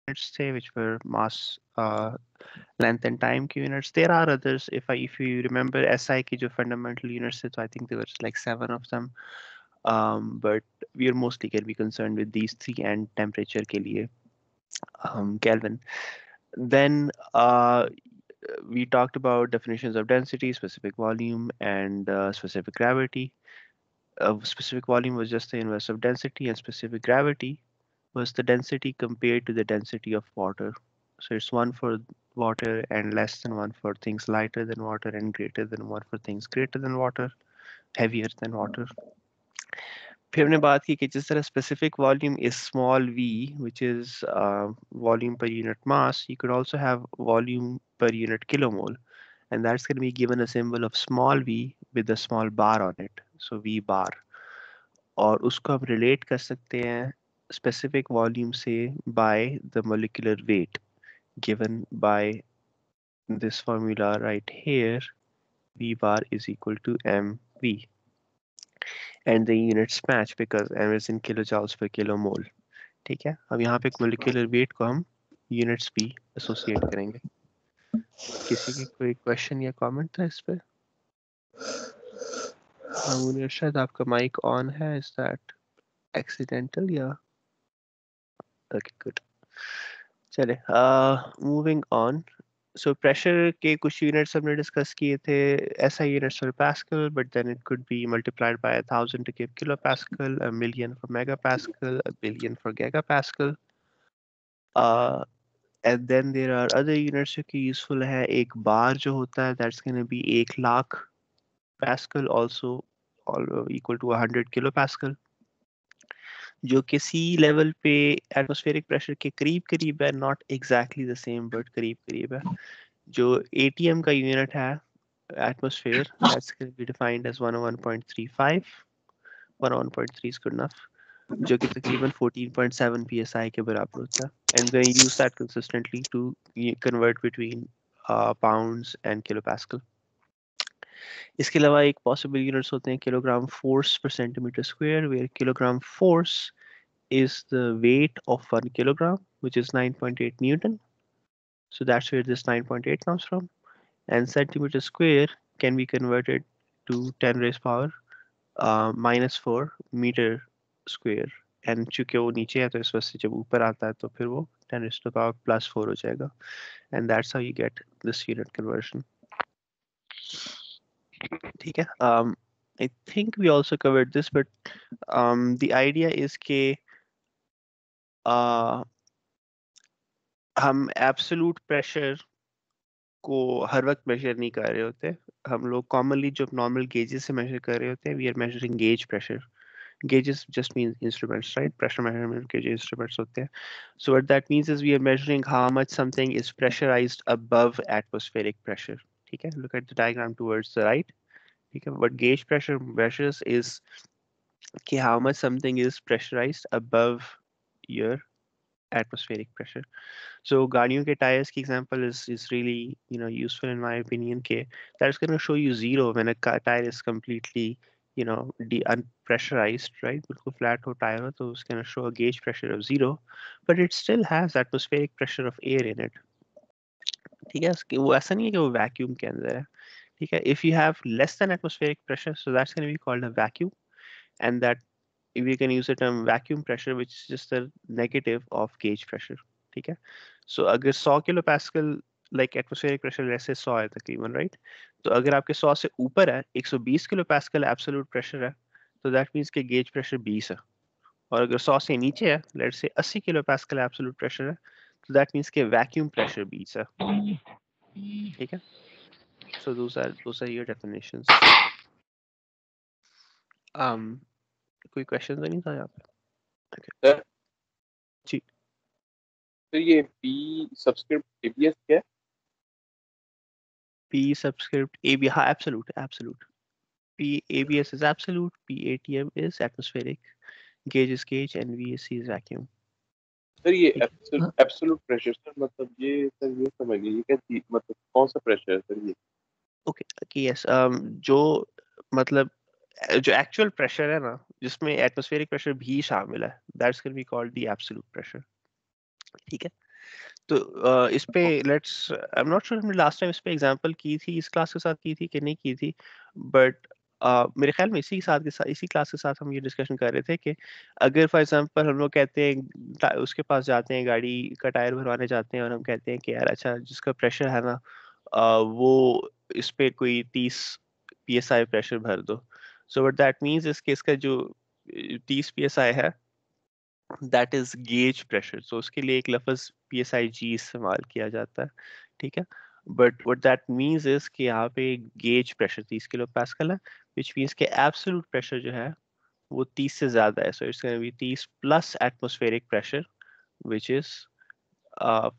units थे, which were mass, length and time के units. There are others. If you remember SI के जो fundamental units थे, so I think there were like 7 of them. But we are mostly going to be concerned with these three and temperature के लिए, Kelvin. Then we talked about definitions of density, specific volume, and specific gravity. Specific volume was just the inverse of density, and specific gravity was the density compared to the density of water. So it's one for water and less than one for things lighter than water and greater than one for things greater than water, heavier than water. फिर हमने बात की कि जिस तरह specific volume is small v, which is volume per unit mass, you could also have volume per unit kilomole, and that's going to be given a symbol of small v with a small bar on it, so v bar. और उसको हम relate कर सकते हैं specific volume से by the molecular weight given by this formula right here. V bar is equal to mv, and the units match because m is in kilojoules per kilomole. ठीक है, अब यहाँ पे मोलिकुलर वेट को हम units भी associate करेंगे. किसी की कोई क्वेश्चन या कमेंट था इस पे? मुनीर, शायद आपका माइक ऑन है, इज दैट एक्सीडेंटल या? Okay, good. चले, मूविंग ऑन. सो प्रेशर के कुछ यूनिट्स हमने डिस्कस किए थे. SI units for pascal, but then it could be multiplied by 1000 to give kilo pascal, a million for megapascal, a billion for gigapascal. And then there are other units जो कि useful है. एक बार जो होता है, that's going to be 1,00,000 pascal, also equal to 100 kilopascal, जो कि sea level पे atmospheric pressure के करीब करीब है, not exactly the same but करीब करीब है. जो ATM का unit है, atmosphere, that's going to be defined as 101.35. 101.3 is good enough, जो कि तकरीबन 14.7 psi के बराबर होता है. And we're going to use that consistently to convert between pounds and kilopascal. इसके अलावा एक possible units होते हैं kilogram force per centimeter square, where kilogram force is the weight of 1 kilogram, which is 9.8 Newton. So that's where this 9.8 comes from. And centimeter square can be converted to 10 raised power -4 meter square. And चूंकि वो नीचे है तो इस वजह से जब ऊपर आता है तो फिर वो 10 raised to the power +4 हो जाएगा. And that's how you get this unit conversion. ठीक है. I think we also covered this, but the idea is कि हम absolute pressure को हर वक्त measure नहीं कर रहे होते. हम लोग commonly जो normal gauges से measure कर रहे होते हैं, we are measuring gauge pressure. Gauges just means instruments, right? Pressure measurement gauge instruments होते हैं. So what that means is we are measuring how much something is pressurized above atmospheric pressure. ठीक है? Look at the diagram towards the right. ठीक है? What gauge pressure measures is कि how much something is pressurized above your atmospheric pressure. So गाड़ियों के tires की example is really useful in my opinion कि that's going to show you zero when a tire is completely unpressurized, right? बिल्कुल flat हो tire हो तो it's going to show a gauge pressure of 0, but it still has atmospheric pressure of air in it. ठीक है, वो ऐसा नहीं है कि वो vacuum के अंदर है. ठीक है, if you have less than atmospheric pressure, so that's going to be called a vacuum, and that we can use the term vacuum pressure, which is just the negative of gauge pressure. ठीक है, so अगर 100 kilopascal like atmospheric pressure जैसे 100 है तकरीबन, right? तो अगर आपके 100 से ऊपर है 120 kilopascal absolute pressure है, तो that means कि gauge pressure 20 है. और अगर 100 से नीचे है, let's say 80 kilopascal absolute pressure है, तो that means कि vacuum pressure 20 है. ठीक है, so those are your definitions. कोई क्वेश्चन तो नहीं था यहाँ पे? सर जी. तो ये P subscript ABS क्या है? P subscript AB, हाँ, absolute. P ABS is absolute, P ATM is atmospheric, gauge is gauge, and VSC is vacuum. Sir ये ठीक है. absolute pressure सर मतलब ये सर ये समझ गए, ये क्या मतलब कौन सा प्रेशर है सर ये? ओके, यस, जो मतलब जो एक्चुअल प्रेशर है ना, जिसमें एटमॉस्फेरिक प्रेशर भी शामिल है, that's can be called the absolute pressure. ठीक है. तो इस पे let's I am not sure हमने लास्ट टाइम इस पे एग्जांपल की थी, इस क्लास के साथ की थी कि नहीं की थी, बट मेरे ख्याल में इसी क्लास के साथ हम ये डिस्कशन कर रहे थे कि अगर फॉर एग्जांपल हम लोग कहते हैं उसके पास जाते हैं, गाड़ी का टायर भरवाने जाते हैं और हम कहते हैं कि यार अच्छा जिसका प्रेशर है ना वो इस पे कोई 30 psi प्रेशर भर दो। सो व्हाट दैट मींस इस केस का जो 30 psi है दैट इज गेज प्रेशर। सो उसके लिए एक लफ्ज PSIG इस्तेमाल किया जाता है, ठीक है। But what that means is कि यहाँ पे गेज प्रेशर 30 किलो पास्कल है, विच मींस के एब्सोल्यूट प्रेशर जो है वो 30 से ज्यादा है। So it's gonna be 30 plus atmospheric pressure which is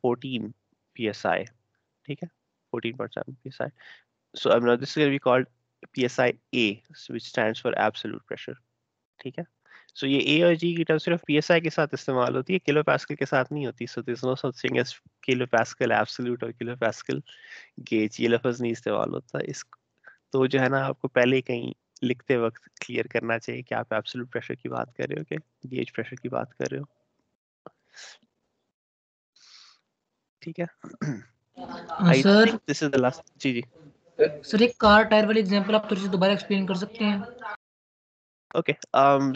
14 psi, ठीक है, 14.7 psi. So now this is going to be called PSI A, which stands for absolute pressure, ठीक है। सो ये ए और जी की टर्म सिर्फ पीएसआई के साथ इस्तेमाल होती है, किलो पास्कल के साथ नहीं होती। So this no such thing as kilo pascal absolute और किलो पास्कल गेज, ये लफ्ज नहीं इस्तेमाल होता इस। तो जो है ना आपको पहले ही कहीं लिखते वक्त क्लियर करना चाहिए कि आप एब्सोल्यूट प्रेशर की बात कर रहे हो कि गेज प्रेशर की बात कर रहे हो, ठीक है। I sir think this is the last. जी जी सर एक कार टायर वाली एग्जांपल आप थोड़ी सी दोबारा एक्सप्लेन कर सकते हैं? ओके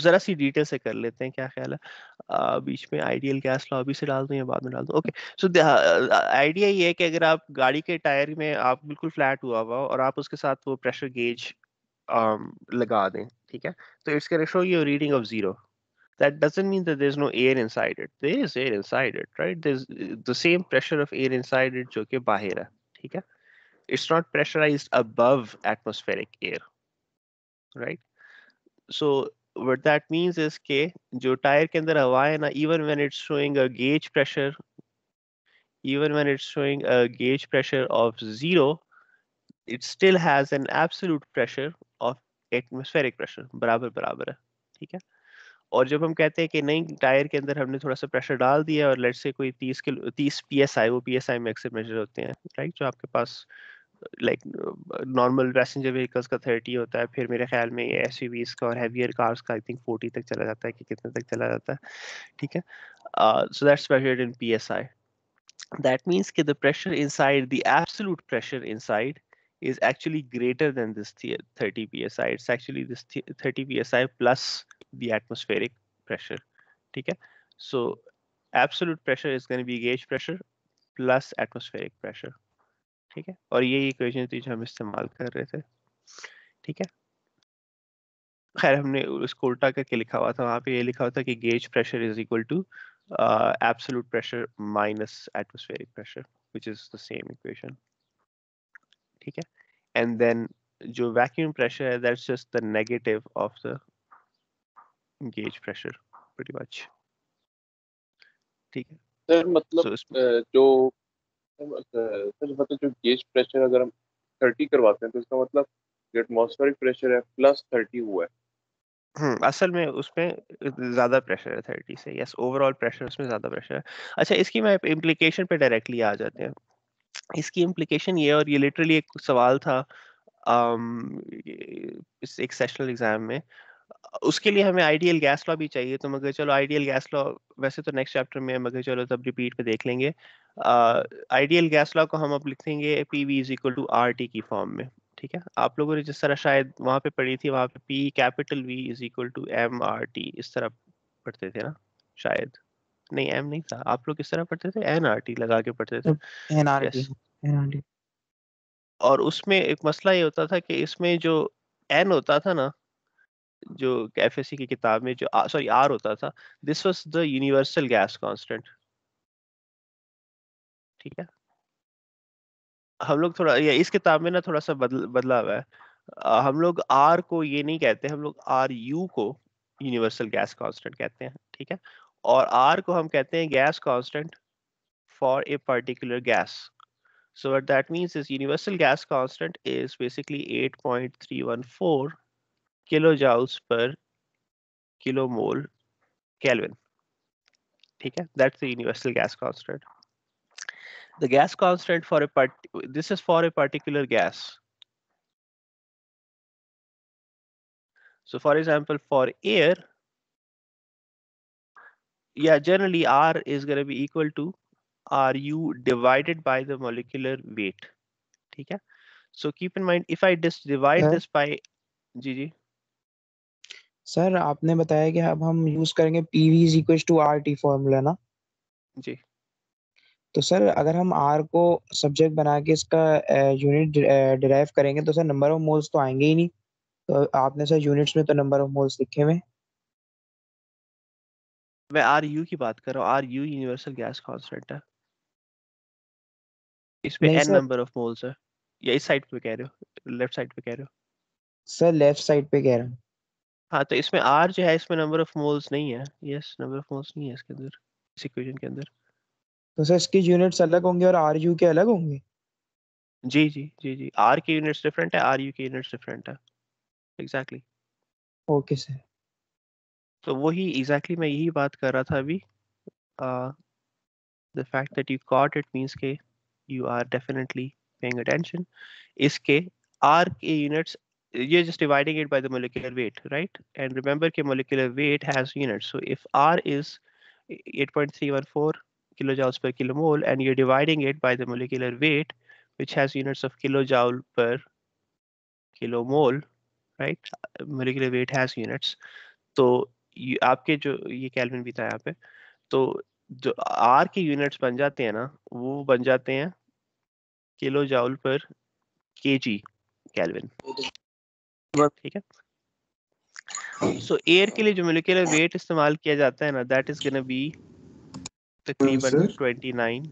जरा सी डिटेल से कर लेते हैं, क्या ख्याल है? बीच में आइडियल गैस लॉ अभी से डाल दूं या बाद में डाल दूं? ओके सो आइडिया ये है कि अगर आप गाड़ी के टायर में आप बिल्कुल फ्लैट हुआ हुआ और आप उसके साथ वो प्रेशर गेज लगा दें, ठीक है, तो it's gonna show you reading of 0. That doesn't mean that there's no air inside it. There is air inside it, right? There's the same pressure of air inside it जो कि बाहर है, ठीक है। It's not pressurized above atmospheric air, right? So what that means is कि जो tyre के अंदर हवा है ना, even when it's showing a gauge pressure, even when it's showing a gauge pressure of 0, it still has an absolute pressure of atmospheric pressure, बराबर बराबर है, ठीक है। और जब हम कहते हैं कि नहीं टायर के अंदर हमने थोड़ा सा प्रेशर डाल दिया और लेट्स से कोई 30 PSI, वो PSI में अक्सर मेजर होते हैं, राइट, जो आपके पास लाइक नॉर्मल पैसेंजर व्हीकल्स का 30 होता है, फिर मेरे ख्याल में ये SUVs का और हैवियर कार्स का आई थिंक 40 तक चला जाता है कि कितने तक चला जाता है, ठीक है। So that's measured in PSI. That means that the pressure inside, the absolute pressure inside, is actually greater than this 30 psi. It's actually this 30 psi plus the atmospheric pressure. ठीक है? So absolute pressure is going to be gauge pressure plus atmospheric pressure. ठीक है? और ये equation थी जो हम इस्तेमाल कर रहे थे, ठीक है। खैर हमने उसको उल्टा करके लिखा हुआ था, वहां पे ये लिखा हुआ था कि gauge pressure is equal to absolute pressure minus atmospheric pressure, which is the same equation, ठीक है। एंड देन जो वैक्यूम प्रेशर है that's just the negative of the gauge pressure pretty much, ठीक है। सर मतलब सो जो सर मतलब जो गेज प्रेशर अगर हम 30 करवाते हैं तो इसका मतलब जो एटमॉस्फेरिक प्रेशर है +30 हुआ है। असल में उसमें ज्यादा प्रेशर है 30 से, यस, ओवरऑल प्रेशर उसमें ज्यादा प्रेशर है। अच्छा इसकी मैं इम्प्लीकेशन पे डायरेक्टली आ जाते हैं। इसकी इम्प्लीकेशन ये, और ये लिटरली एक सवाल था इस एक सेशनल एग्जाम में, उसके लिए हमें आइडियल गैस लॉ भी चाहिए, तो मगर चलो आइडियल गैस लॉ वैसे तो नेक्स्ट चैप्टर में, मगर चलो तब रिपीट पे देख लेंगे। आइडियल गैस लॉ को हम अब लिखेंगे PV is equal to RT की फॉर्म में, ठीक है। आप लोगों ने जिस तरह शायद वहां पे पढ़ी थी, वहां पे P capital V is equal to MRT इस तरह पढ़ते थे ना, शायद। नहीं M नहीं था, आप लोग किस तरह पढ़ते थे? NRT लगा के पढ़ते थे, एनआरटी यस। एनआरटी और उसमें एक मसला ये होता था कि इसमें जो N होता था ना, जो FSC की किताब में जो सॉरी R होता था, this was the universal gas constant, ठीक है। हम लोग थोड़ा या इस किताब में ना थोड़ा सा बदला हुआ है। हम लोग R को ये नहीं कहते, हम लोग RU को यूनिवर्सल गैस कांस्टेंट कहते हैं, ठीक है। और R को हम कहते हैं gas constant for a particular gas. So what that means is universal gas constant is basically 8.314 kilojoules per kilomole Kelvin, ठीक है। That's the universal gas constant. The gas constant for this is for a particular gas. So for example, for air, yeah, generally R is going to be equal to RU divided by the molecular weight. ठीक है? So keep in mind, if I just divide sir this by, जी, sir आपने बताया कि अब हम use करेंगे PV is equal to R T formula ना। जी, तो सर अगर हम आर को सब्जेक्ट बना के इसका यूनिट डिराइव करेंगे तो सर नंबर ऑफ मोल्स तो आएंगे ही नहीं। तो आपने सर यूनिट्स में तो नंबर ऑफ मोल्स लिखे हुए हैं। मैं RU की बात कर रहा हूँ। RU यूनिवर्सल गैस कांस्टेंट है। इस पे नहीं n sir, number of moles है। या इस साइड पे कह रहे हो, लेफ्ट साइड पे कह रहे हो? सर लेफ्ट साइड पे कह रहा हूँ। हाँ, तो इसमें R जो है, इसमें नंबर ऑफ मोल्स नहीं है। यस, नंबर ऑफ मोल्स नहीं है इसके अंदर, इस इक्वेशन के अंदर। तो सर इसके यूनिट्स अलग होंगे और आर यू के अलग होंगे। जी जी जी जी, R के यूनिट्स डिफरेंट है, RU के यूनिट्स डिफरेंट है। एग्जैक्टली। Okay sir. तो वही एग्जैक्टली मैं यही बात कर रहा था अभी। The fact that you caught it means के you are definitely paying attention. इसके R के units, you're just dividing it by the molecular weight, right? And remember कि molecular weight has units. So if R is 8.314 kilojoules per kilomole and you're dividing it by the molecular weight, which has units of kilojoule per kilomole, right? Molecular weight has units. तो आपके जो ये kelvin भी था यहाँ पे, तो जो R के यूनिट्स बन जाते हैं ना, वो बन जाते हैं किलो जाउल पर केजी केल्विन। ठीक है? सो एयर के लिए जो मोलिकुलर वेट इस्तेमाल किया जाता है ना, दैट इज गोना बी तकरीबन सर 29।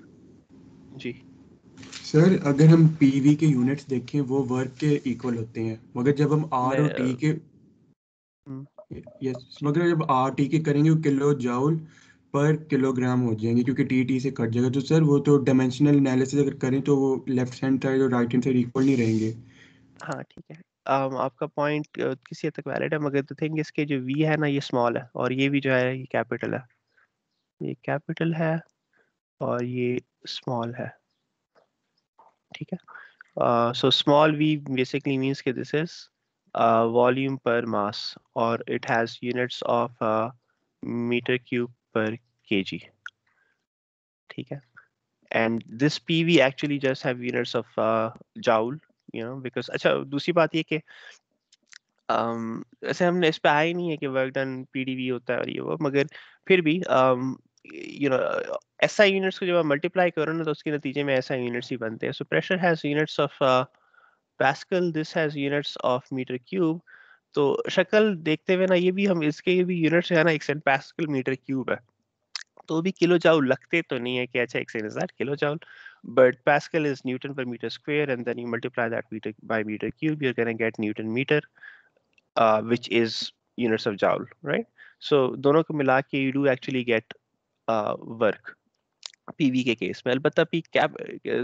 जी, सर अगर हम पीवी के यूनिट्स देखें वो वर्क के इक्वल होते हैं, मगर जब हम आर मैं और टी के यस जी, मगर जब आर टी के करेंगे वो किलो जाउल पर किलोग्राम हो जाएंगे क्योंकि टी टी से कट जाएगा। तो सर वो तो डायमेंशनल एनालिसिस अगर करें तो वो लेफ्ट हैंड साइड और राइट हैंड साइड इक्वल नहीं रहेंगे। हाँ ठीक है। आपका पॉइंट किसी हद तक वैलिड है, मगर द थिंग इसके जो वी है ना, ये स्मॉल है, और ये भी जो है ये कैपिटल है। ये कैपिटल है और ये स्मॉल है। ठीक है? So small v basically means that this is volume per mass, or it has units of meter cube per kg. ठीक है? And this PV actually just have units of joule, because अच्छा दूसरी बात ये कि ऐसे हमने इस पे आया ही नहीं है कि वर्क डन PdV होता है और ये वो, मगर फिर भी SI यूनिट्स को जब आप मल्टीप्लाई करो ना, तो उसके नतीजे में SI यूनिट्स ही बनते हैं। So pressure has units of Pascal, this has units of meter cube. तो शक्ल देखते हुए ना, ये भी हम इसके ये भी यूनिट्स है ना, 1 पास्कल मीटर क्यूब है। तो भी किलो जाउल लगते तो नहीं है कि अच्छा 1 kilo joule, but Pascal is Newton per meter square, and then you multiply that meter by meter cube, you're gonna get Newton meter, which is units of joule, right? So दोनों को मिला के you do actually get work PV के case में। अलबत्ता P cap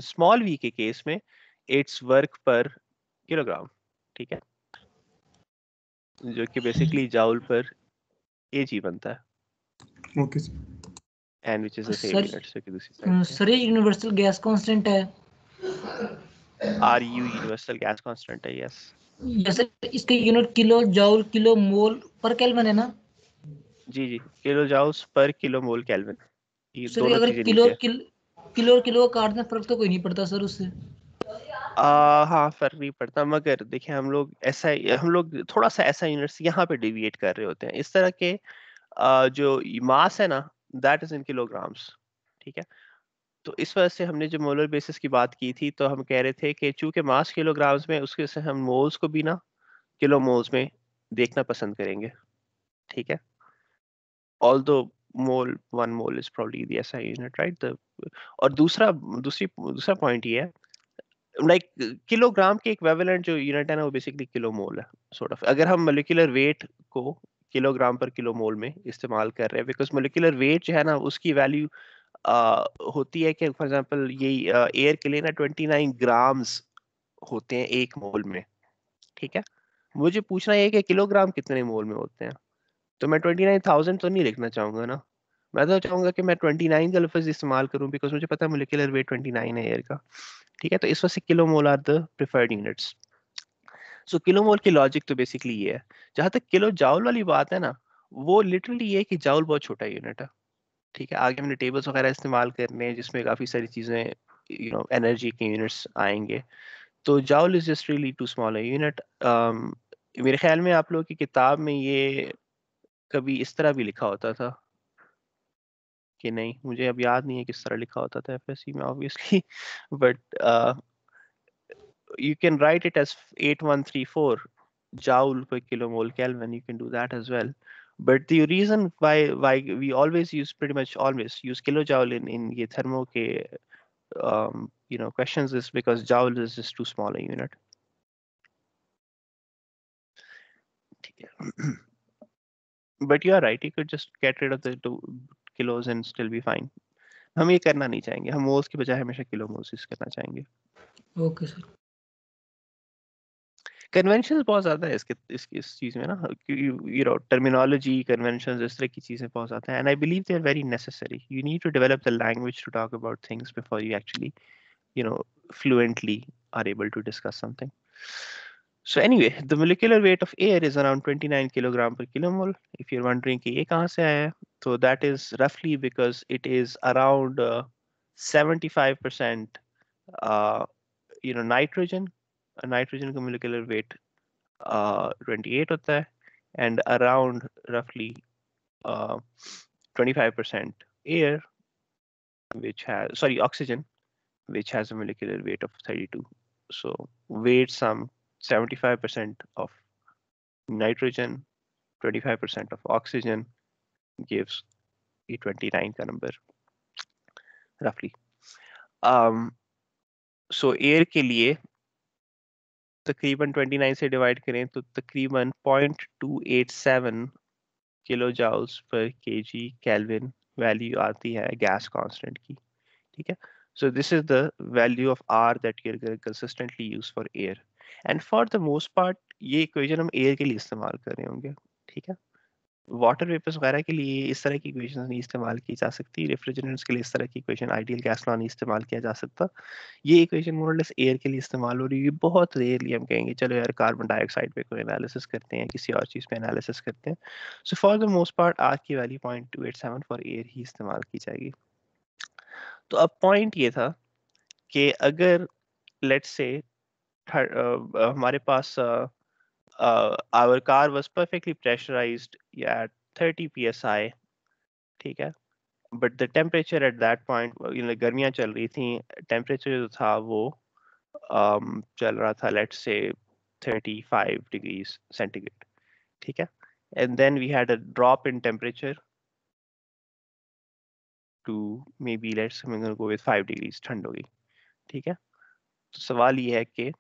small v के case में it's work per kilogram. ठीक है? जो कि बेसिकली जाउल पर kg बनता है, okay sir. And which is the same sir unit की दूसरी साइड पे। सर ये यूनिवर्सल गैस कांस्टेंट है। RU यूनिवर्सल गैस कांस्टेंट है, यस। जैसे इसके unit kilo joule kilo mole पर केल्विन है ना। जी जी, किलो जाउल्स पर किलो मोल केल्विन, ये सर दोनों अगर चीजें किलो नीचे। किलो और किलो का काटने फर्क तो कोई नहीं पड़ता सर उससे। हाँ, फर्क नहीं पड़ता, मगर देखिए हम लोग थोड़ा सा ऐसा यूनिट्स यहाँ पे डिविएट कर रहे होते हैं। इस तरह के जो मास है ना, दैट इज इन किलोग्राम्स। ठीक है? तो इस वजह से हमने जो मोलर बेसिस की बात की थी, तो हम कह रहे थे कि चूंकि मास किलोग्राम्स में, उसके से हम मोल्स को भी ना किलो मोल्स में देखना पसंद करेंगे। ठीक है? although one mole is probably the SI unit, right? और दूसरा पॉइंट ये है, लाइक किलोग्राम के इक्विवेलेंट जो यूनिट है ना, वो बेसिकली किलो मोल है, सॉर्ट ऑफ। अगर हम मोलिकुलर वेट को किलोग्राम पर किलो मोल में इस्तेमाल कर रहे हैं, बिकॉज मोलिकुलर वेट जो है ना, उसकी वैल्यू होती है कि फॉर एग्जांपल ये एयर के लिए ना 29 ग्राम्स होते हैं 1 मोल में। ठीक है? मुझे पूछना है कि किलोग्राम कितने मोल में होते हैं, तो मैं 29,000 तो नहीं लिखना चाहूंगा ना। मैं तो चाहूंगा कि मैं 29 का लफ्ज इस्तेमाल करूं, बिकॉज मुझे पता है मोलिकुलर वेट 29 है एयर का। ठीक है? तो इस वजह से kilo mole are the preferred units. So kilo mole की लॉजिक तो बेसिकली ये है। जहां तक किलो जाउल वाली बात है ना, वो लिटरली ये है कि जाउल बहुत छोटा यूनिट है। ठीक है, आगे हमने टेबल्स वगैरह इस्तेमाल करने हैं जिसमें काफ़ी सारी चीज़ें एनर्जी के यूनिट्स आएंगे। तो joule is just really too small a unit. मेरे ख्याल में आप लोगों की किताब में ये कभी इस तरह भी लिखा होता था कि नहीं, मुझे अब याद नहीं है किस तरह लिखा होता था एफएससी में obviously, but you can write it as 8134 joule per kilomole Kelvin. You can do that as well. But the reason why we always use pretty much always use kilojoule in ये thermo के questions is because joule is just too small a unit. ठीक है. But you are right. You could just get rid of the 2 kilos and still be fine. हम ये करना नहीं चाहेंगे. हम मोल्स के बजाय हमेशा किलो मोल्स यूज करना चाहेंगे. Okay sir. कन्वेंशंस बहुत ज़्यादा है इस चीज़ में ना, टर्मिनोलॉजी कन्वेंशंस इस तरह की चीज़ें बहुत ज़्यादा हैं, and I believe they are very necessary. You need to develop the language to talk about things before you actually fluently are able to discuss something. So anyway, the molecular weight of air is around 29 kilogram per kilomole. If you're wondering कि ये कहाँ से आया है, so that is roughly because it is around 75% nitrogen. Nitrogen का molecular weight 28 होता है, and around roughly 25% air, which has oxygen, which has a molecular weight of 32. So weight sum 75% of nitrogen, 25% of oxygen gives a 29 का number roughly. So air के लिए तकरीबन 29 से divide करें तो तकरीबन 0.287 किलो जाउल्स पर केजी केल्विन वैल्यू आती है गैस कांस्टेंट की. ठीक है, so this is the value of R that you're going to consistently use for air, and for the most part ये इक्वेशन हम एयर के लिए इस्तेमाल कर रहे होंगे. ठीक है, वाटर वेपर्स वगैरह के लिए इस तरह की इक्वेशन नहीं इस्तेमाल की जा सकती. रेफ्रिजरेंट्स के लिए इस तरह की इक्वेशन, आइडियल गैस लॉ नहीं इस्तेमाल किया जा सकता. ये इक्वेशन मोर और लेस एयर के लिए इस्तेमाल हो रही है. बहुत रेयरली हम कहेंगे चलो यार कार्बन डाइऑक्साइड पे कोई एनालिसिस करते हैं, किसी और चीज़ पे एनालिसिस करते हैं. So for the most part R की वैल्यू 0.287 फॉर एयर ही इस्तेमाल की जाएगी. तो अब पॉइंट ये था कि अगर लेट्स से हमारे पास our car was perfectly pressurized at 30 psi, ठीक है, but the temperature at that point, गर्मियाँ चल रही थी, temperature जो था वो चल रहा था let's say 35 degrees centigrade, ठीक है, and then we had a drop in temperature to maybe let's I'm going to go with 5 degrees, ठंड हो गई. ठीक है, तो सवाल ये है कि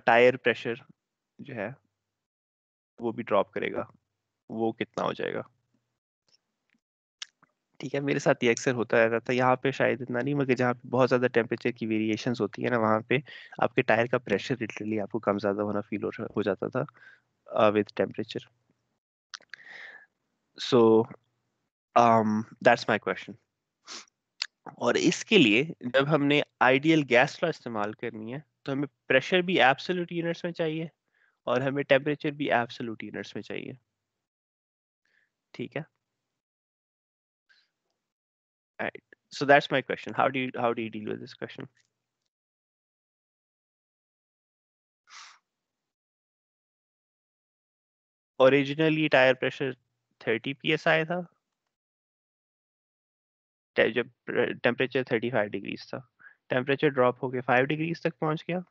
टायर प्रेशर जो है वो भी ड्रॉप करेगा, वो कितना हो जाएगा. ठीक है, मेरे साथ ये अक्सर होता रहता था. यहाँ पे शायद इतना नहीं, मगर जहाँ पे बहुत ज़्यादा टेम्परेचर की वेरिएशंस होती है ना, वहाँ पे आपके टायर का प्रेशर लिटरली आपको कम ज़्यादा होना फील हो जाता था with temperature. So that's my question. और इसके लिए जब हमने आइडियल गैस लॉ इस्तेमाल करनी है तो हमें प्रेशर भी एब्सोल्यूट यूनिट्स में चाहिए और हमें टेम्परेचर भी एब्सोल्यूट यूनिट्स में चाहिए. ठीक है, right. So that's my question. How do you deal with this question? Originally tire pressure 30 psi था, जब टेम्परेचर 35 डिग्रीज था, टेम्परेचर ड्रॉप होके 5 डिग्रीज तक पहुंच गया,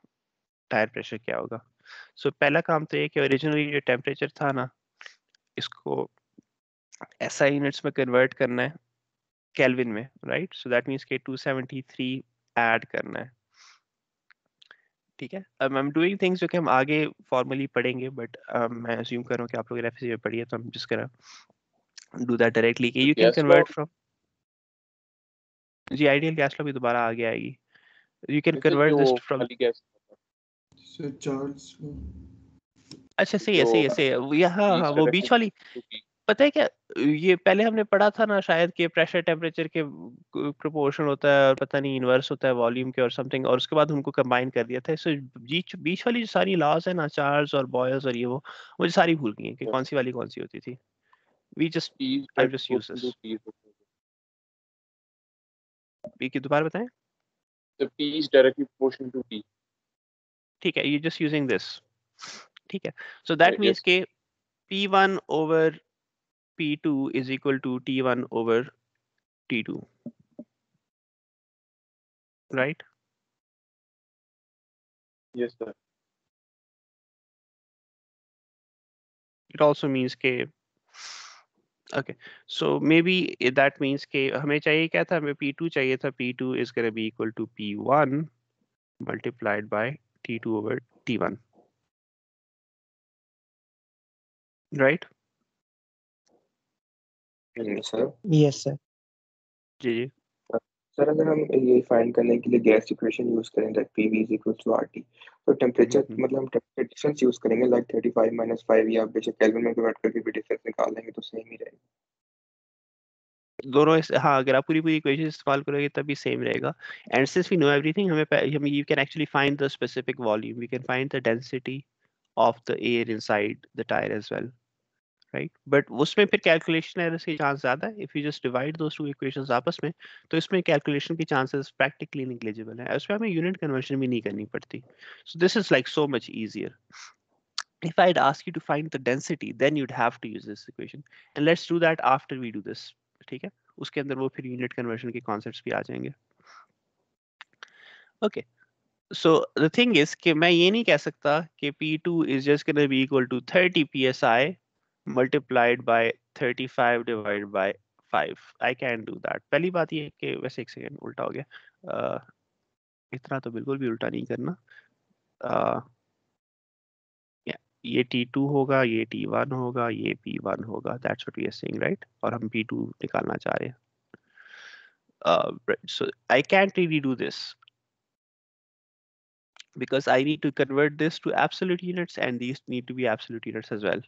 टायर प्रेशर क्या होगा. सो पहला काम तो ये कि ओरिजिनली जो टेम्परेचर था ना, इसको SI यूनिट्स में कन्वर्ट करना है केल्विन में, राइट. सो दैट मींस के 273 ऐड करना है. ठीक है, अब आई एम डूइंग थिंग्स जो कि हम आगे फॉर्मली पढ़ेंगे, बट मैं अज्यूम कर रहा हूँ कि आप लोग रेफरेंस में पढ़िए, तो हम जिस करें डू दैट डायरेक्टली कि यू कैन कन्वर्ट फ्रॉम. जी, आइडियल गैस लॉ भी दोबारा आगे आएगी. You can convert this from. Sir Charles अच्छा सही है, सही है, सही है. हाँ, वो बीच वाली, पता है क्या, ये पहले हमने पढ़ा था ना शायद कि प्रेशर टेम्परेचर के प्रोपोर्शन होता है और पता नहीं इनवर्स होता है वॉल्यूम के और समथिंग, और उसके बाद उनको कंबाइन कर दिया था. इससे बीच वाली जो सारी लॉज है ना, चार्ल्स और बॉयल्स और ये वो मुझे सारी भूल गई हैं कि कौन सी वाली कौन सी होती थी. We just I just use this. कि दोबारा बताएं. The P is directly proportional to T. ठीक है, you're just using this. ठीक है, so that means Yes. कि P1 over P2 is equal to T1 over T2, right? Yes, sir. It also means कि okay, so maybe that means कि हमें चाहिए क्या था, हमें P2 चाहिए था. P2 is going to be equal to P1 multiplied by T2 over T1, right? Sir yes sir. जी जी. सर अगर हम ये फाइंड करने के लिए गैस इक्वेशन यूज करें that PV is equal to RT, तो टेम्परेचर मतलब हम टेम्परेचर डिफरेंस यूज करेंगे लाइक 35 माइनस 5 या बेशक केल्विन में कन्वर्ट करके भी डिफरेंस निकाल लेंगे तो सेम ही रहेगा. दोनों हाँ, अगर आप पूरी पूरी इक्वेशन इस्तेमाल करोगे तभी सेम रहेगा. And since we know everything, हम you can actually find the specific volume, we can find the density of the air inside the tyre as well, right? But उसमें फिर कैलकुलेशन एरर्स की chance ज्यादा है. If you just divide those two equations आपस में, तो इसमें calculation की चांसेस प्रैक्टिकली नेग्लिजिबल है. उसमें हमें यूनिट कन्वर्जन भी नहीं करनी पड़ती. So this is like so much easier. If I'd ask you to find the density, then you'd have to use this equation. And let's do that after we do this. ठीक है? उसके अंदर वो फिर यूनिट कन्वर्जन के concepts भी आ जाएंगे. Okay. So the thing is कि मैं ये नहीं कह सकता कि P2 is just going to be equal to 30 psi multiplied by 35 divided by 5. I can't do that. पहली बात ये है कि वैसे एक सेकेंड उल्टा हो गया. इतना तो बिल्कुल भी उल्टा नहीं करना. ये T2 होगा, ये T1 होगा, ये P1 होगा. That's what we are saying, right? और हम P2 निकालना चाह रहे हैं. Right. So I can't really do this because I need to convert this to absolute units and these need to be absolute units as well.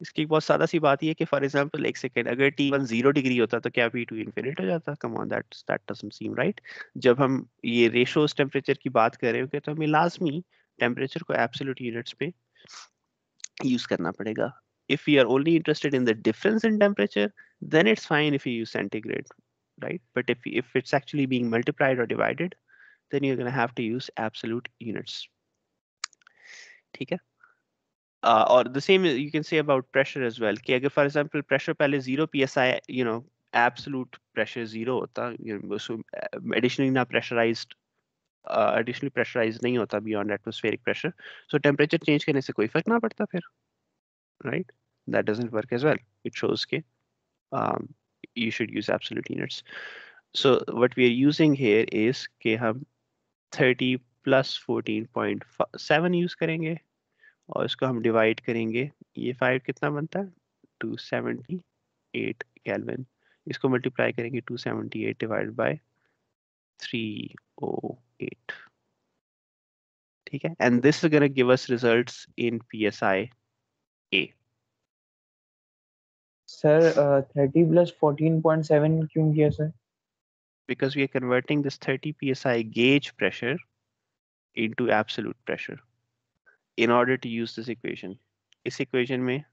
इसकी बहुत सादा सी बात ये है कि फॉर एग्जांपल एक सेकेंड, अगर T1 0 डिग्री होता तो क्या P2 इन्फिनिट हो जाता? Come on, that doesn't seem right. जब हम ये रेशोस टेम्परेचर की बात कर रहे होंगे तो हमें लाजमी टेम्परेचर को एब्सोल्यूट यूनिट्स पे यूज करना पड़ेगा. If we are only interested in the difference in temperature, then it's fine if you use centigrade, right? But if it's actually being multiplied or divided, then you're going to have to use absolute units. ठीक है? Or the same you can say about pressure as well. कि अगर for example pressure पहले 0 psi, you know, absolute pressure 0 होता, you know, so additionally ना pressurized, additionally pressurized नहीं होता beyond atmospheric pressure, so temperature change करने से कोई फर्क ना पड़ता फिर, right? That doesn't work as well. It shows कि you should use absolute units. So what we are using here is कि हम 30 plus 14.7 यूज करेंगे और इसको हम डिवाइड करेंगे. ये 5 कितना बनता है? 278 केल्विन. इसको मल्टीप्लाई करेंगे 278 डिवाइड बाय 308. ठीक है? And this is gonna give us results in PSI A. Sir 30 plus 14.7 क्यों किया sir? Because we are converting this 30 PSI gauge pressure into absolute pressure in order to use this equation. इस equation में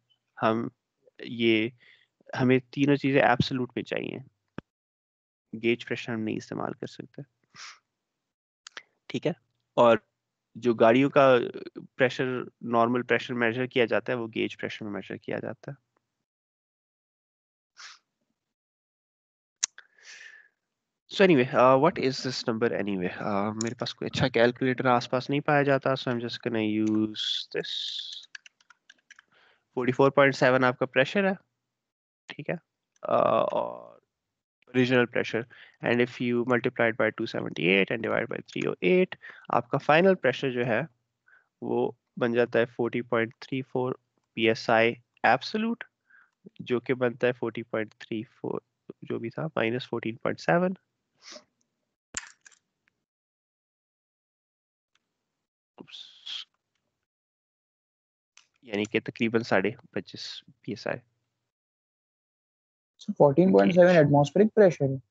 हमें तीनों चीजें absolute में चाहिए. gauge pressure हम नहीं इस्तेमाल कर सकते. ठीक है? और जो गाड़ियों का प्रेशर, नॉर्मल प्रेशर मेजर किया जाता है, वो गेज प्रेशर में मेजर किया जाता है. So anyway, what is this number anyway? मेरे पास कोई अच्छा कैलकुलेटर आसपास नहीं पाया जाता, so I'm just gonna use this. 44.7 आपका प्रेशर है. ठीक है? और original pressure, and if you multiply it by 278 and divide by 308, आपका final pressure जो है वो बन जाता है 40.34 psi absolute, जो कि बनता है 40.34 जो भी था माइनस 14.7. यानी कि तकरीबन 25.5 psi. 14.7 एटमॉस्फेरिक प्रेशर है.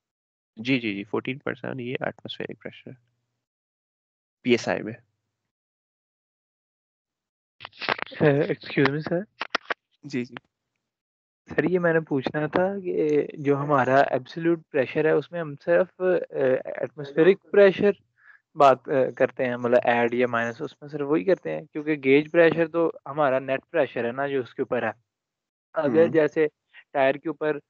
जी जी जी 14.7 ये एटमॉस्फेरिक प्रेशर PSI में. Excuse me sir. जी जी. सर ये मैंने पूछना था कि जो हमारा एब्सोल्यूट प्रेशर है उसमें हम सिर्फ एटमॉस्फेरिक प्रेशर बात करते हैं, मतलब ऐड या माइनस उसमें सिर्फ वही करते हैं, क्योंकि गेज प्रेशर तो हमारा नेट प्रेशर है ना जो उसके ऊपर है। अगर जैसे टायर के ऊपर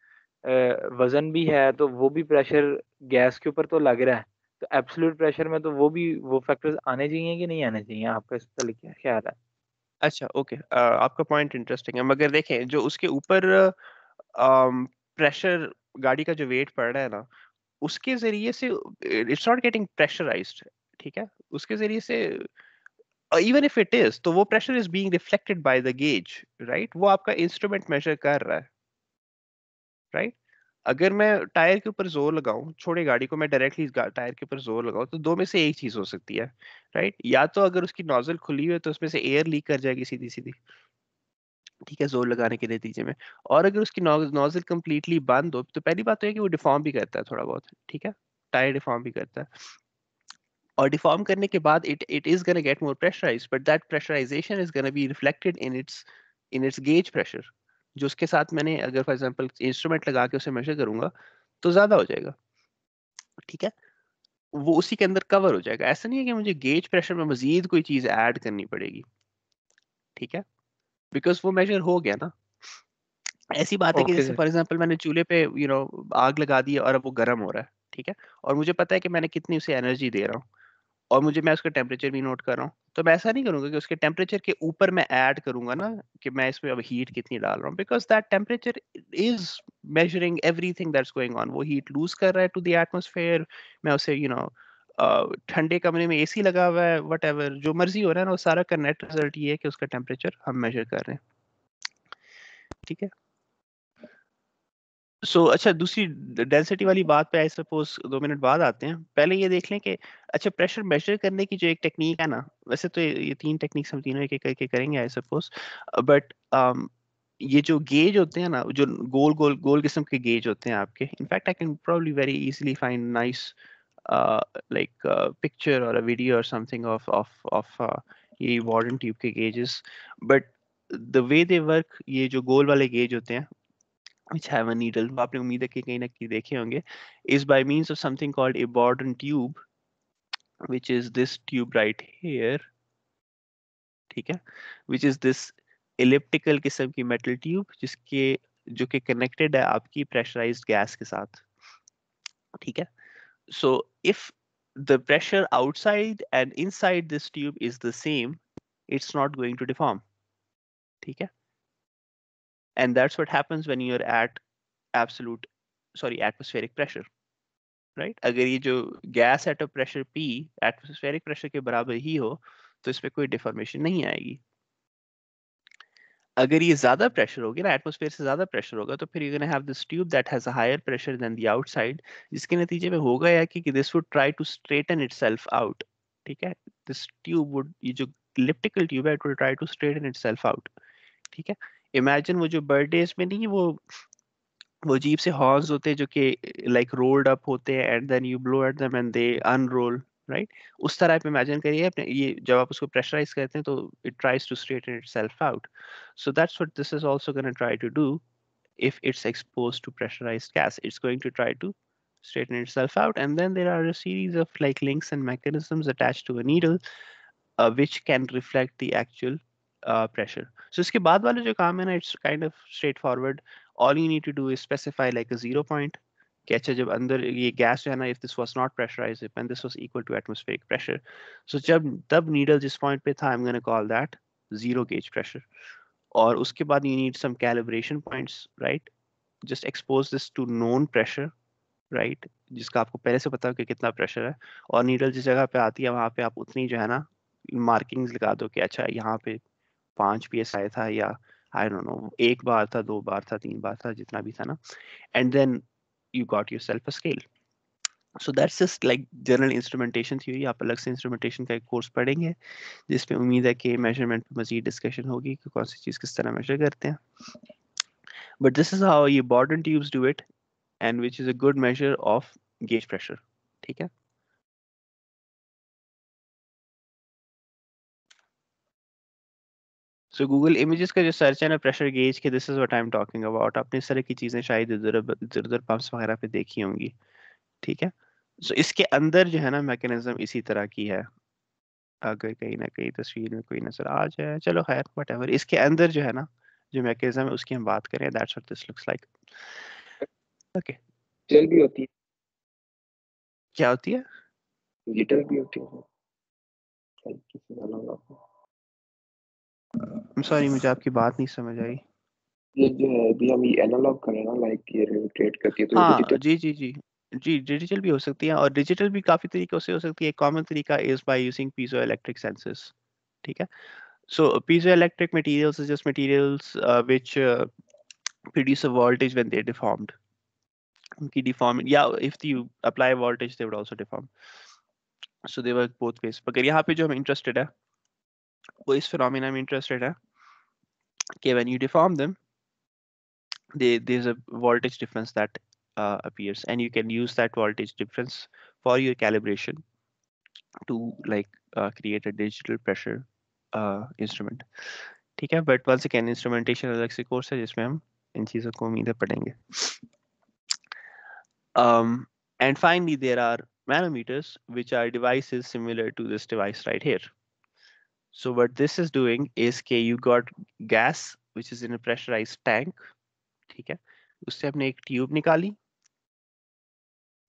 वजन भी है तो वो भी प्रेशर गैस के ऊपर तो लग रहा है, तो एब्सोल्यूट प्रेशर में तो वो फैक्टर्स आने चाहिए कि नहीं आने चाहिए, आपका इस पर क्या ख्याल है? अच्छा, ओके, आपका पॉइंट इंटरेस्टिंग है, मगर देखें जो उसके ऊपर प्रेशर गाड़ी का जो वेट पड़ रहा है ना, उसके जरिए से इट्स नॉट गेटिंग प्रेशराइज्ड, ठीक है, उसके जरिए से इवन इफ इट इज, तो वो pressure is being reflected by the gauge, right, वो आपका इंस्ट्रूमेंट मेजर कर रहा है, राइट। अगर मैं टायर के ऊपर जोर लगाऊं, छोड़े गाड़ी को, मैं डायरेक्टली टायर के ऊपर जोर लगाऊं, तो दो में से एक चीज हो सकती है, राइट। या तो अगर उसकी नोजल खुली हुई है तो उसमें से एयर लीक कर जाएगी सीधी सीधी, ठीक है, जोर लगाने के नतीजे में। और अगर उसकी नोजल कंप्लीटली बंद हो, तो पहली बात तो है कि वो डिफॉर्म भी करता है थोड़ा बहुत, ठीक है, टायर डिफॉर्म भी करता है, और डिफॉर्म करने के बाद it is gonna get more pressurized, but that pressurization is gonna be reflected in its gauge pressure, जो उसके साथ मैंने अगर फॉर एग्जांपल इंस्ट्रूमेंट लगा के उसे मेजर करूंगा तो ज्यादा हो जाएगा, ठीक है, वो उसी के अंदर कवर हो जाएगा। ऐसा नहीं है कि मुझे गेज प्रेशर में मजीद कोई चीज ऐड करनी पड़ेगी, ठीक है, बिकॉज वो मेजर हो गया ना। ऐसी बात है कि ओके जैसे सर। फॉर एग्जांपल मैंने चूल्हे पे आग लगा दी है और अब वो गर्म हो रहा है, ठीक है, और मुझे पता है कि मैंने कितनी उसे एनर्जी दे रहा हूँ, और मैं उसका टेम्परेचर भी नोट कर रहा हूँ, तो मैं ऐसा नहीं करूंगा कि उसके टेम्परेचर के ऊपर मैं ऐड करूंगा ना कि मैं इसमें अब हीट कितनी डाल रहा हूँ, because that temperature is measuring everything that's going on, वो हीट लूज कर रहा है टू द एटमोसफेयर। मैं उसे ठंडे कमरे में एसी लगा हुआ है, वट एवर जो मर्जी हो रहा है ना, वो सारा का नेट रिजल्ट ये है कि उसका टेम्परेचर हम मेजर कर रहे हैं, ठीक है। अच्छा, दूसरी डेंसिटी वाली बात पे आई सपोज 2 मिनट बाद आते हैं। पहले ये देख लें कि अच्छा, प्रेशर मेजर करने की जो एक टेक्निक है ना, वैसे तो ये 3 टेक्निक्स हम तीनों एक एक करके करेंगे आई सपोज, बट ये जो गेज होते हैं ना, जो गोल गोल गोल किस्म के गेज होते हैं आपके, in fact I can probably very easily find nice like picture or a video or something of ये वार्डन ट्यूब के gauges, but the way they work, ये जो गोल वाले गेज होते हैं which have a needle, वो आपने उम्मीद है कि कहीं ना कहीं देखे होंगे, is by means of something called a Borden tube, which is this tube right here, ठीक है, which is this elliptical किस्म की metal tube जो कि connected है आपकी pressurized gas के साथ, ठीक है। So if the pressure outside and inside this tube is the same, it's not going to deform, ठीक है, and that's what happens when you're at atmospheric pressure, right. अगर ये जो gas at a pressure P atmospheric pressure के बराबर ही हो तो इसमें कोई डिफॉर्मेशन नहीं आएगी। अगर ये ज्यादा प्रेशर होगी ना, एटमॉस्फेयर से ज्यादा प्रेशर होगा, तो फिर you gonna have this tube that has a higher pressure then the outside, जिसके नतीजे में होगा या कि this would try to straighten itself out, ठीक है। दिस ट्यूब वुड, ये जो इलिप्टिकल ट्यूब है, it will try to straighten itself out, ठीक है। इमेजिन वो जो बर्थडेज में नहीं, वो अजीब से हॉर्न्स होते हैं जो कि लाइक रोल्ड अप होते हैं and then you blow at them and they unroll, right. उस तरह आप इमेजिन करिए अपने, ये जब आप उसको प्रेशराइज करते हैं तो it tries to straighten itself out, so that's what this is also gonna try to do if it's exposed to pressurized gas. It's going to try to straighten itself out, and then there are a series of like links and mechanisms attached to a needle which can reflect the actual pressure. So इसके बाद वाले जो काम है ना, it's kind of straightforward. All you need to do is specify like a 0 point कि अच्छा, जब अंदर ये गैस जो है ना, if this was not pressurized, and this was equal to atmospheric pressure, so तब needle जिस point पे था, I'm going to call that zero gauge pressure. और उसके बाद you need some calibration points, right? Just expose this to known pressure, right? जिसका आपको पहले से पता हो कि कितना प्रेशर है, और नीडल जिस जगह पे आती है वहां पे आप उतनी जो है ना मार्किंग्स लगा दो कि अच्छा, यहाँ पे 5 psi था, या आई डोंट नो 1 बार था, 2 बार था, 3 बार था, जितना भी था ना, and then you got yourself a scale. So that's just like general instrumentation theory. आप अलग से इंस्ट्रूमेंटेशन का एक कोर्स पढ़ेंगे जिसमें उम्मीद है कि मेजरमेंट पे मजीद डिस्कशन होगी कि कौन सी चीज़ किस तरह मेजर करते हैं। But this is how ये Borden tubes do it, and which is a good measure of gauge pressure, ठीक है। सो गूगल इमेजेस का जो सर्च है ना प्रेशर गेज के, this is what I am talking about. आपने इस तरह की चीजें शायद इधर उधर पंप्स वगैरह पे देखी होंगी, ठीक है। सो इसके अंदर जो है ना मैकेनिज्म इसी तरह की है, अगर कहीं ना कहीं तस्वीर में कोई नजर आ जाए, चलो खैर व्हाटएवर, इसके अंदर जो है ना जो मैकेनिज्म है उसकी हम बात करें, that's what this looks like. Okay, digital भी होती है, क्या होती है? डिजिटल भी होती है like किसी एनालॉग। I'm sorry, मुझे आपकी बात नहीं समझ आई। ये जो है अभी हम ये एनालॉग करें ना, लाइक ये रोटेट करती है तो ये हाँ डिजिटल। जी जी जी जी, डिजिटल भी हो सकती है, और डिजिटल भी काफी तरीकों से हो सकती है। कॉमन तरीका is by using piezo electric sensors, ठीक है। So piezoelectric materials is just materials which produce a voltage when they're deformed. उनकी deform, yeah, if you apply voltage they would also deform. So they work both ways. मगर यहाँ पे जो हम interested है वो इस phenomena में interested है कि when you deform them, there's a voltage difference that appears, and you can use that voltage difference for your calibration to like create a digital pressure instrument, ठीक है। बट once again इंस्ट्रूमेंटेशन अलग से course है जिसमें हम इन चीज़ों को उम्मीद है पढ़ेंगे। And finally there are manometers, which are devices similar to this device right here. So what this is doing is कि you got gas which is in a pressurized tank, ठीक है। उससे हमने एक ट्यूब निकाली,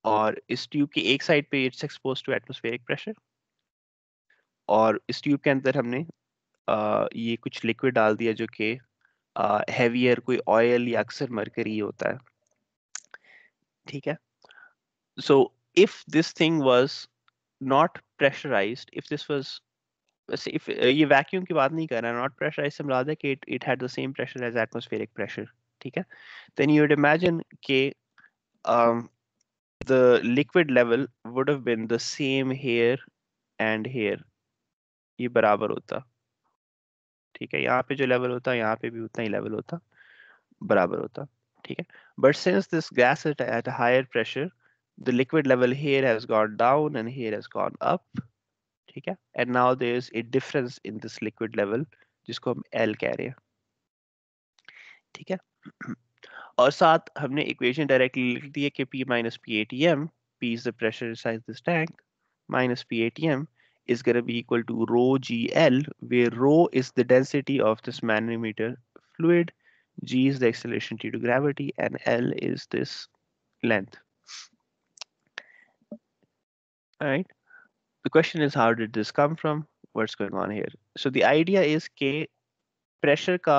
और इस ट्यूब की एक साइड पे it's expose to atmospheric pressure, और इस ट्यूब के अंदर हमने ये कुछ लिक्विड डाल दिया जो कि हैवियर कोई ऑयल या अक्सर मरकरी होता है, ठीक है। So if this thing was not pressurized, if this was, if ये वैक्यूम की बात नहीं कर रहा, नॉट प्रेशराइज से मुराद है कि it had the same pressure as atmospheric pressure, ठीक है। देन यू वुड इमेजिन कि the liquid level would have been the same here and here, ये बराबर होता, ठीक है। यहाँ पे जो लेवल होता है यहाँ पे भी उतना ही लेवल होता, बराबर होता, ठीक है। But since this gas is at higher pressure, the liquid level here has gone down and here has gone up, ठीक है। and now there is a difference in this liquid level जिसको हम L कह रहे हैं, ठीक है। और साथ हमने इक्वेशन डायरेक्टली लिख दी है कि P minus PATM, P is the pressure inside this tank, minus PATM is going to be equal to rho GL, where rho is the density of this manometer fluid, G is the acceleration due to gravity, and L is this length. All right. The question is, how did this come from? What's going on here? So the idea is कि pressure का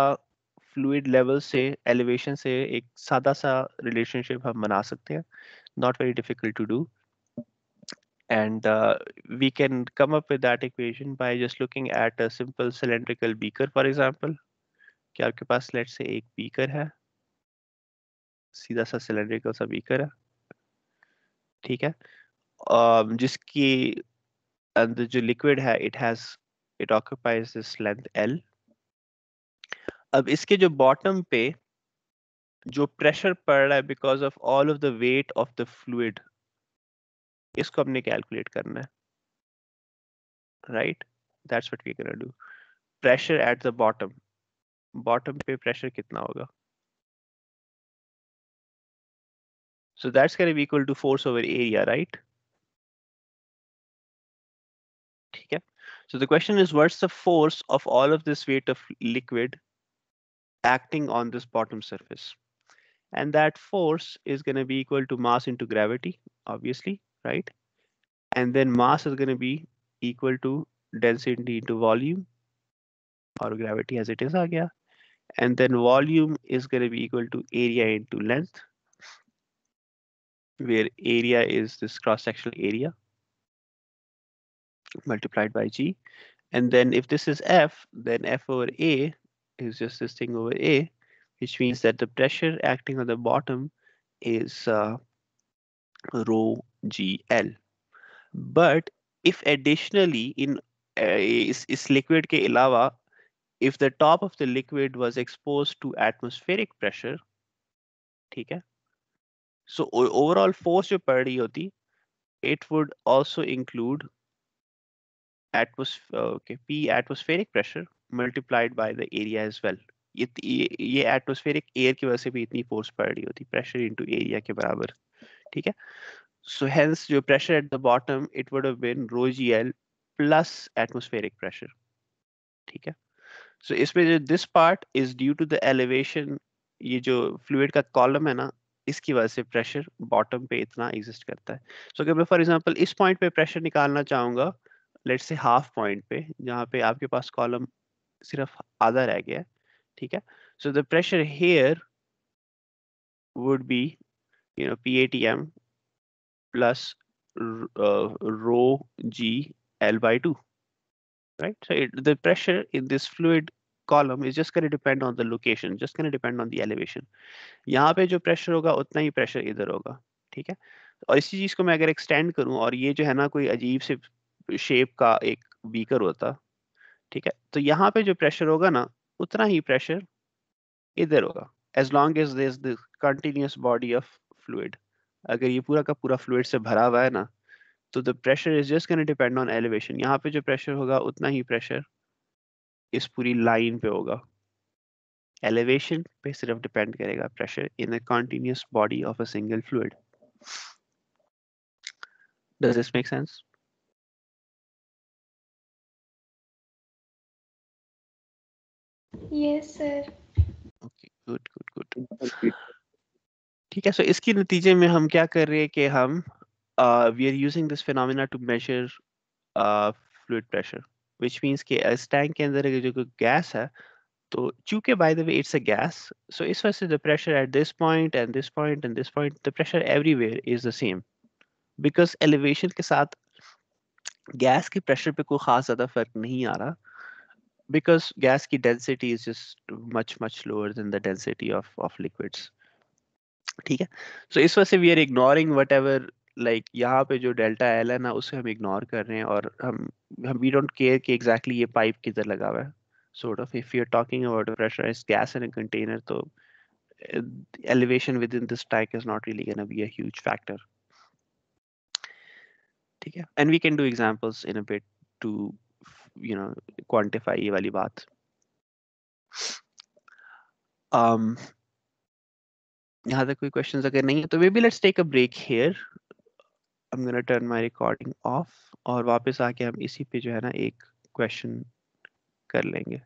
fluid level से elevation से एक सादा सा relationship हम बना सकते हैं, not very difficult to do, and we can come up with that equation by just looking at a simple cylindrical beaker, for example. कि आपके पास let's say एक beaker है, सीधा सा cylindrical सा beaker है, ठीक है, जिसकी अंदर जो liquid है it occupies this length L. अब इसके जो बॉटम पे जो प्रेशर पड़ रहा है because of all of the weight of the fluid, इसको हमने कैलकुलेट करना है, right. That's what we gonna do. Pressure at the bottom, bottom पे प्रेशर कितना होगा, so that's gonna be equal to force over area, right, ठीक है। So the question is what's the force of all of this weight of liquid acting on this bottom surface, and that force is going to be equal to mass into gravity, obviously, right, and then mass is going to be equal to density into volume, or gravity as it is aa gaya, and then volume is going to be equal to area into length, where area is this cross sectional area multiplied by g, and then if this is F, then F over A is just this thing over A, which means that the pressure acting on the bottom is rho GL. But if additionally in is liquid के अलावा, if the top of the liquid was exposed to atmospheric pressure, ठीक है, so overall force जो पड़ रही होती, it would also include P atmospheric pressure multiplied by the area as well. ये atmospheric air की वजह से भी इतनी फोर्स पड़ रही होती, प्रेशर इनटू एरिया के बराबर, ठीक है. सो हेंस जो pressure at the bottom it would have been rho gl plus atmospheric pressure, ठीक है. सो इसमें जो this part is due to the elevation, ये जो फ्लूइड का कॉलम है ना, इसकी वजह से प्रेशर बॉटम पे इतना एग्जिस्ट करता है. सो अगर मैं फॉर एग्जांपल इस पॉइंट पे प्रेशर निकालना चाहूंगा, लेट्स से हाफ पॉइंट पे, जहाँ पे आपके पास कॉलम सिर्फ आधा रह गया है, ठीक है. So the pressure here would be PATM plus rho g L by 2, right? So the pressure in this fluid column is just going to depend on the location, just going to depend on the elevation. यहाँ पे जो pressure होगा उतना ही pressure इधर होगा, ठीक है. और इसी चीज को मैं अगर एक्सटेंड करूं, और ये जो है ना कोई अजीब से शेप का एक बीकर होता, ठीक है, तो यहाँ पे जो प्रेशर होगा ना उतना ही प्रेशर इधर होगा, as long as there is the continuous body of fluid. अगर ये पूरा का पूरा फ्लूइड से भरा हुआ है ना, तो the pressure is just gonna depend on elevation. यहाँ पे जो प्रेशर होगा उतना ही प्रेशर इस पूरी लाइन पे होगा. एलिवेशन पे सिर्फ डिपेंड करेगा pressure in a continuous body of a single fluid. Does this make sense? Yes, sir. Okay, good good good. ठीक है. सो इसके नतीजे में हम क्या कर रहे हैं कि हम we are using this phenomena to measure fluid pressure, which means कि इस टैंक के अंदर जो गैस है, तो चूंकि by the way it's a gas, so इस वजह से the pressure at this point and this point and this point, the pressure everywhere is the same, because elevation के साथ गैस के प्रेशर पे कोई खास ज्यादा फर्क नहीं आ रहा, बिकॉज गैस की density is just much lower than the density of liquids, ठीक है. सो इस वजह से we are ignoring whatever, like यहाँ पे जो डेल्टा एल है ना उसे हम इग्नोर कर रहे हैं, और हम वी डोंट केयर कि एग्जैक्टली ये पाइप किधर लगा हुआ है. sort of if you're talking about a pressurized gas in a container, so elevation within this tank is not really going to be a huge factor. Okay, and we can do examples in a bit to quantify ये वाली बात. यहाँ तक कोई questions अगर नहीं है तो maybe let's take a break here. I'm gonna turn my recording off और वापस आके हम इसी पे जो है ना एक question कर लेंगे.